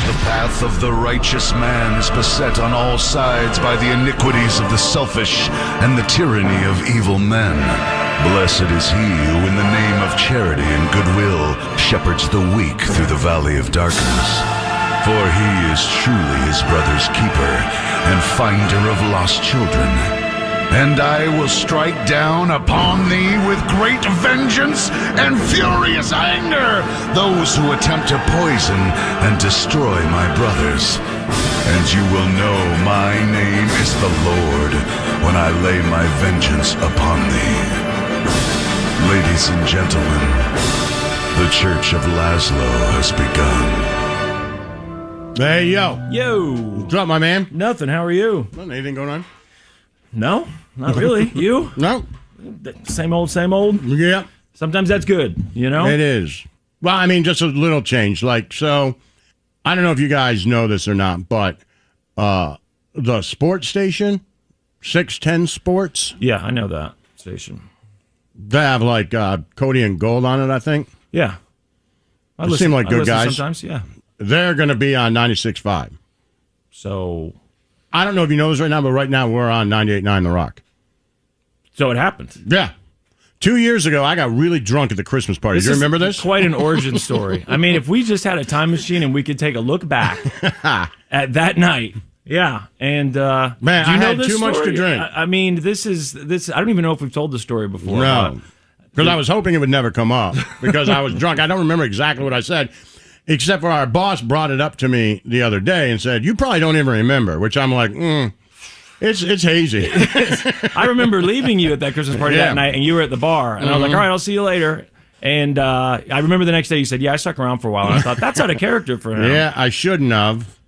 The path of the righteous man is beset on all sides by the iniquities of the selfish and the tyranny of evil men. Blessed is he who in the name of charity and goodwill shepherds the weak through the valley of darkness. For he is truly his brother's keeper and finder of lost children. And I will strike down upon thee with great vengeance and furious anger those who attempt to poison and destroy my brothers. And you will know my name is the Lord when I lay my vengeance upon thee. Ladies and gentlemen, the Church of Lazlo has begun. Hey, yo. Yo. What's up, my man? Nothing. How are you? Nothing. Anything going on? No, not really. You? No. Same old, same old? Yeah. Sometimes that's good, you know? It is. Well, I mean, just a little change. Like, so, I don't know if you guys know this or not, but the sports station, 610 Sports. Yeah, I know that station. They have, like, Cody and Gold on it, I think. Yeah. They seem like good guys. Sometimes, yeah. They're going to be on 96.5. So, I don't know if you know this right now, but right now we're on 98.9 The Rock. So it happened. Yeah. 2 years ago, I got really drunk at the Christmas party. Do you remember this? Quite an origin story. I mean, if we just had a time machine and we could take a look back at that night. Yeah. And, man, do you I know had this too much story? to drink. I mean, this. I don't even know if we've told the story before. No. Because I was hoping it would never come up because I was drunk. I don't remember exactly what I said, except for our boss brought it up to me the other day and said, you probably don't even remember, which I'm like, it's hazy. I remember leaving you at that Christmas party that night, and you were at the bar, and I was like, all right, I'll see you later. And I remember the next day you said, yeah, I stuck around for a while, and I thought, that's out of character for him. Yeah, I shouldn't have.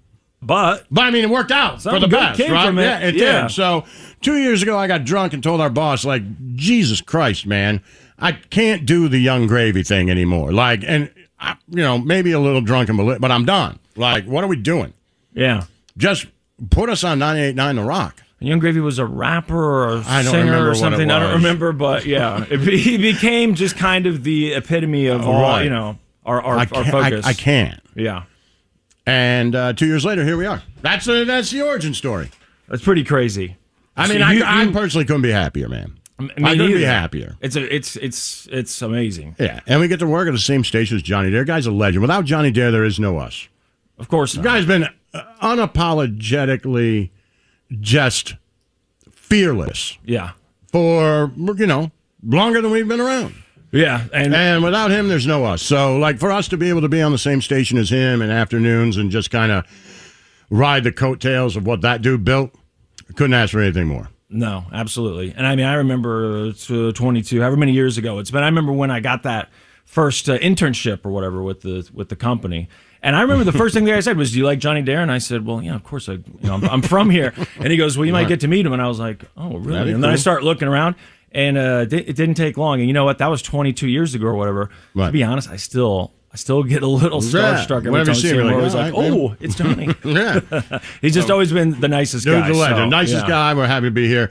But I mean, it worked out for the good best, came right? from it. Yeah, it did. So 2 years ago, I got drunk and told our boss, like, Jesus Christ, man, I can't do the Young Gravy thing anymore. Like, and, maybe a little drunk, but I'm done. Like, what are we doing? Yeah. Just put us on 98.9 The Rock. Young Gravy was a rapper or a I don't singer remember or something. what it I don't was. remember, but yeah. He became just kind of the epitome of all, right. Our focus. I can't. Yeah. And 2 years later, here we are. That's the origin story. That's pretty crazy. I mean, I personally couldn't be happier, man. I couldn't be happier. It's amazing. Yeah, and we get to work at the same station as Johnny Dare. Guy's a legend. Without Johnny Dare, there is no us. Of course not. The guy's been unapologetically just fearless. Yeah. For, longer than we've been around. Yeah. And without him, there's no us. So, like, for us to be able to be on the same station as him in afternoons and just kind of ride the coattails of what that dude built, couldn't ask for anything more. No, absolutely. And I mean, I remember 22, however many years ago it's been. I remember when I got that first internship or whatever with the company. And I remember the first thing the guy said was, "Do you like Johnny Dare?" And I said, "Well, yeah, of course. I'm from here." And he goes, "Well, you might get to meet him." And I was like, "Oh, really?" And then I start looking around, and it didn't take long. And you know what? That was 22 years ago or whatever. Right. To be honest, I still get a little starstruck every time I see him. We're always like, "Oh, it's Johnny." Yeah. He's just always been the nicest guy. Dude's a legend. Nicest guy. We're happy to be here.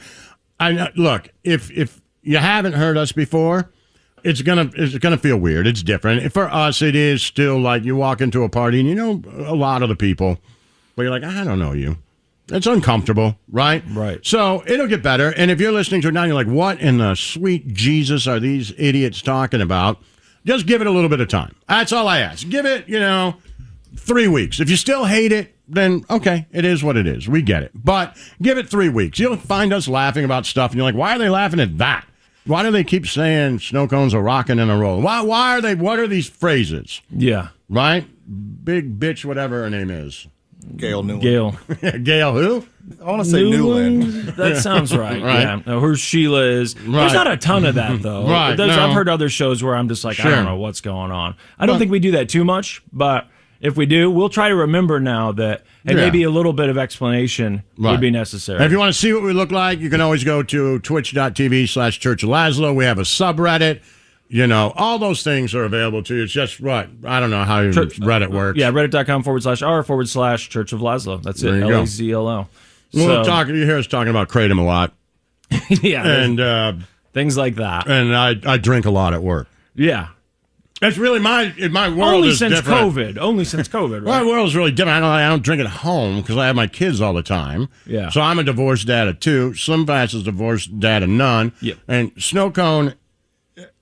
Look, if you haven't heard us before, it's gonna feel weird. It's different. For us, it is still like you walk into a party and you know a lot of the people, but you're like, I don't know you. It's uncomfortable, right? Right. So it'll get better. And if you're listening to it now, you're like, what in the sweet Jesus are these idiots talking about? Just give it a little bit of time. That's all I ask. Give it, 3 weeks. If you still hate it, then okay, it is what it is. We get it. But give it 3 weeks. You'll find us laughing about stuff, and you're like, why are they laughing at that? Why do they keep saying snow cones are rocking and a rolling? Why are they? What are these phrases? Yeah. Right? Big bitch, whatever her name is. Gail Newland. Gail who? I want to say Newland. That sounds right. Right. Yeah. No, who Sheila is. Right. There's not a ton of that, though. Right. No. I've heard other shows where I'm just like, I don't know what's going on. I don't think we do that too much, but if we do, we'll try to remember now that maybe a little bit of explanation would be necessary. And if you want to see what we look like, you can always go to twitch.tv/Church of Lazlo. We have a subreddit. All those things are available to you. It's just I don't know how Reddit works. Yeah, reddit.com/r/Church of Lazlo. That's it. LAZLO. You hear us talking about Kratom a lot. Yeah. And things like that. And I drink a lot at work. Yeah. That's really my world Only is since different. COVID. Only since COVID, My right? world's really different. I don't drink at home because I have my kids all the time. Yeah. So I'm a divorced dad of 2. Slim Fast is a divorced dad of none. Yep. And Snow Cone,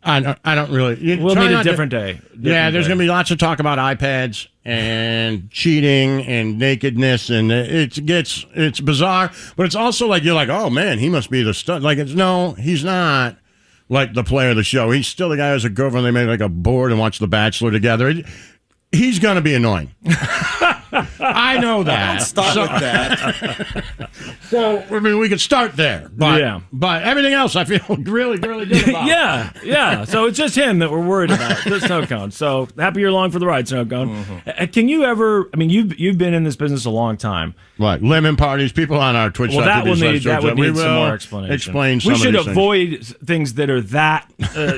I don't really. We'll meet a different day. There's going to be lots of talk about iPads and cheating and nakedness, and it's bizarre, but it's also like you're like, oh man, he must be the stud. Like no, he's not. Like the player of the show. He's still the guy who has a girlfriend. They make like a board and watch The Bachelor together. He's going to be annoying. I know that. Start with that. So, I mean, we could start there. But, but everything else I feel really, really good about. yeah. So it's just him that we're worried about, the Snow Cone. So happy you're along for the ride, Snow Cone. Mm-hmm. Can you ever, I mean, you've been in this business a long time. Right. Lemon parties, people on our Twitch. Well, that would need some more explanation. Explain some we should of these avoid things that are that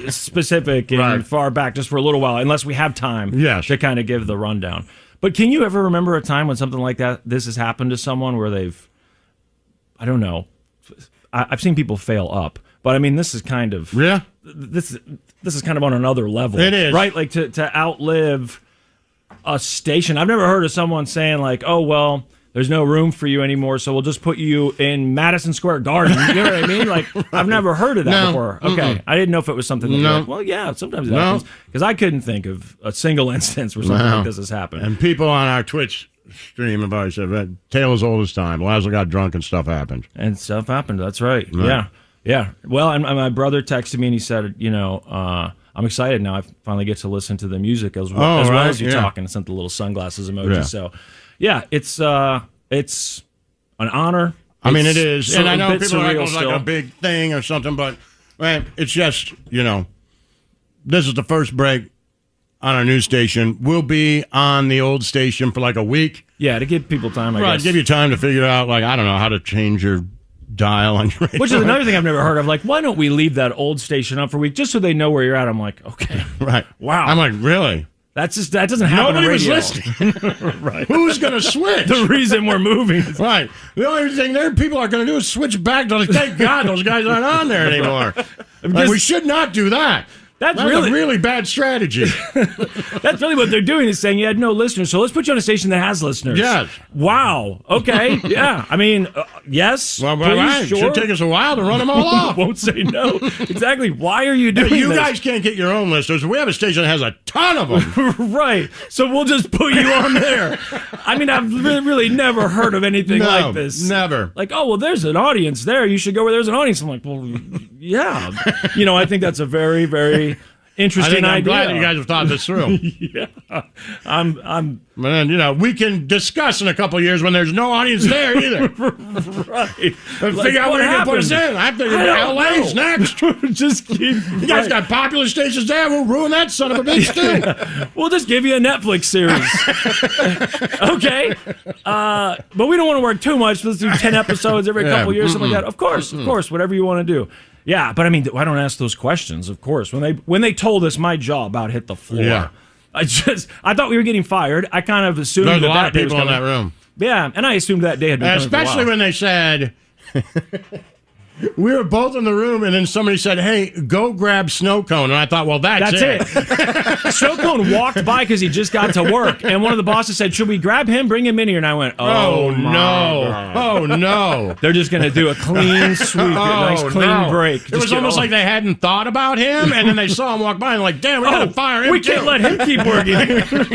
specific and far back just for a little while, unless we have time to kind of give the rundown. But can you ever remember a time when something like this has happened to someone where they've, I don't know, I've seen people fail up, but I mean, this is kind of this is kind of on another level. It is, right? Like to outlive a station. I've never heard of someone saying like, oh well, there's no room for you anymore, so we'll just put you in Madison Square Garden. You know what I mean? Like, I've never heard of that before. Okay, I didn't know if it was something that like, well, yeah, sometimes it happens. Because I couldn't think of a single instance where something like this has happened. And people on our Twitch stream have always said, tale as old as time. Lazlo got drunk and stuff happened. And stuff happened, that's right. Yeah. Well, and my brother texted me and he said, I'm excited now. I finally get to listen to the music as well as you talk, and sent the little sunglasses emoji. Yeah. So, yeah, it's an honor. I mean, it is. And I know bit people are like, surreal it's like still. a big thing or something, but man, it's just, this is the first break on our new station. We'll be on the old station for like a week. Yeah, to give people time, I guess. Give you time to figure out, like, I don't know, how to change your dial on your radio. Which is another thing I've never heard of. Like, why don't we leave that old station up for a week just so they know where you're at? I'm like, okay. Right. Wow. I'm like, really? That doesn't happen on Nobody was radio. listening. Right. Who's going to switch? The reason we're moving. Right. The only thing people are going to do is switch back to, like, thank God those guys aren't on there anymore. Like, we should not do that. That's a really bad strategy. That's really what they're doing, is saying you had no listeners, so let's put you on a station that has listeners. Yes. Wow. Okay. Yeah. I mean, yes. Well, please, it sure. should take us a while to run them all off. Won't say no. Exactly. Why are you doing You this? guys can't get your own listeners. We have a station that has a ton of them. Right. So we'll just put you on there. I mean, I've really never heard of anything like this. Never. Like, oh, well, there's an audience there. You should go where there's an audience. I'm like, well, yeah. I think that's a very, very interesting I'm idea. glad that you guys have thought this through. Yeah. I'm And, we can discuss in a couple of years when there's no audience there either. right. Figure out where you're going to put us in. I think LA's next. Just keep. You guys got popular stations there. We'll ruin that son of a bitch, too. We'll just give you a Netflix series. Okay. But we don't want to work too much. Let's do 10 episodes every couple of years, something like that. Of course, whatever you want to do. Yeah, but I mean, I don't ask those questions, of course. When they told us my jaw about hit the floor, yeah. I thought we were getting fired. I kind of assumed There's a lot that of day was people in coming. that room. Yeah, and I assumed that day had been coming for a Especially while. when they said... We were both in the room, and then somebody said, hey, go grab Snow Cone. And I thought, well, that's it. Snow Cone walked by because he just got to work, and one of the bosses said, should we grab him, bring him in here? And I went, oh no. God. Oh, no. They're just going to do a clean sweep, a nice clean break. It was almost like they hadn't thought about him, and then they saw him walk by and like, damn, we got to fire him. We can't let him keep working.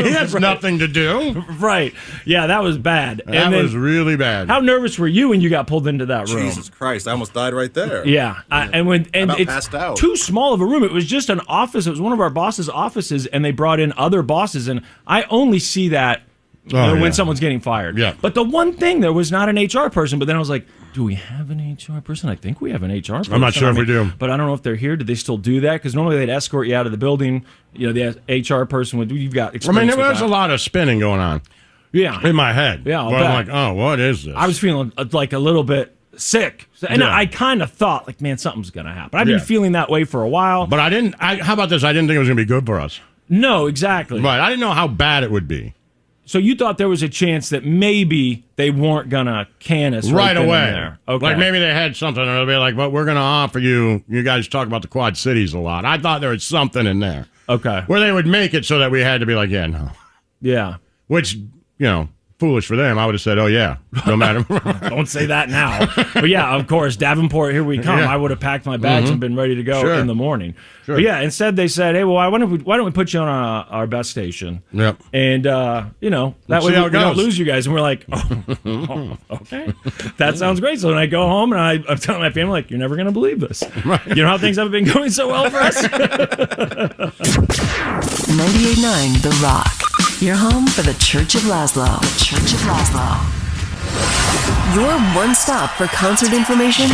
He has nothing to do. Right. Yeah, that was bad. That was really bad. How nervous were you when you got pulled into that room? Jesus Christ, I almost died right there. Yeah, and it's passed out. too small of a room. It was just an office. It was one of our boss's offices, and they brought in other bosses. And I only see that when someone's getting fired. Yeah. But the one thing, there was not an HR person. But then I was like, do we have an HR person? I think we have an HR person. I'm not sure if we do. But I don't know if they're here. Did they still do that? Because normally they'd escort you out of the building. The HR person would. You've got experience. There was a lot of spinning going on. Yeah. In my head. Yeah. I'm like, oh, what is this? I was feeling like a little bit sick. And I kind of thought, like, man, something's going to happen. I've been feeling that way for a while. But how about this? I didn't think it was going to be good for us. No, exactly. Right. I didn't know how bad it would be. So you thought there was a chance that maybe they weren't going to can us right away. There. Okay. Like maybe they had something, or they'll be like, but we're going to offer you guys talk about the Quad Cities a lot. I thought there was something in there. Okay. Where they would make it so that we had to be like, yeah, no. Yeah. Which, foolish for them. I would have said, oh, yeah, no matter. Don't say that now. But yeah, of course, Davenport, here we come. Yeah. I would have packed my bags and been ready to go Sure. in the morning. Sure. But yeah, instead they said, hey, well, why don't we put you on our best station? Yep. And, that Let's way see how we it don't goes. lose you guys. And we're like, okay, that sounds great. So then I go home and I'm telling my family, like, you're never going to believe this. Right. You know how things haven't been going so well for us? 98.9 The Rock. Your home for the Church of Lazlo. The Church of Lazlo. Your one stop for concert information,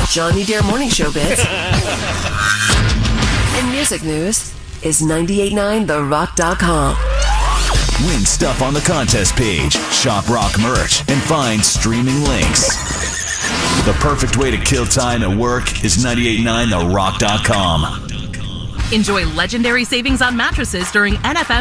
Johnny Dare Morning Show bits, and music news is 98.9therock.com. Win stuff on the contest page, shop rock merch, and find streaming links. The perfect way to kill time at work is 98.9therock.com. Enjoy legendary savings on mattresses during NFM's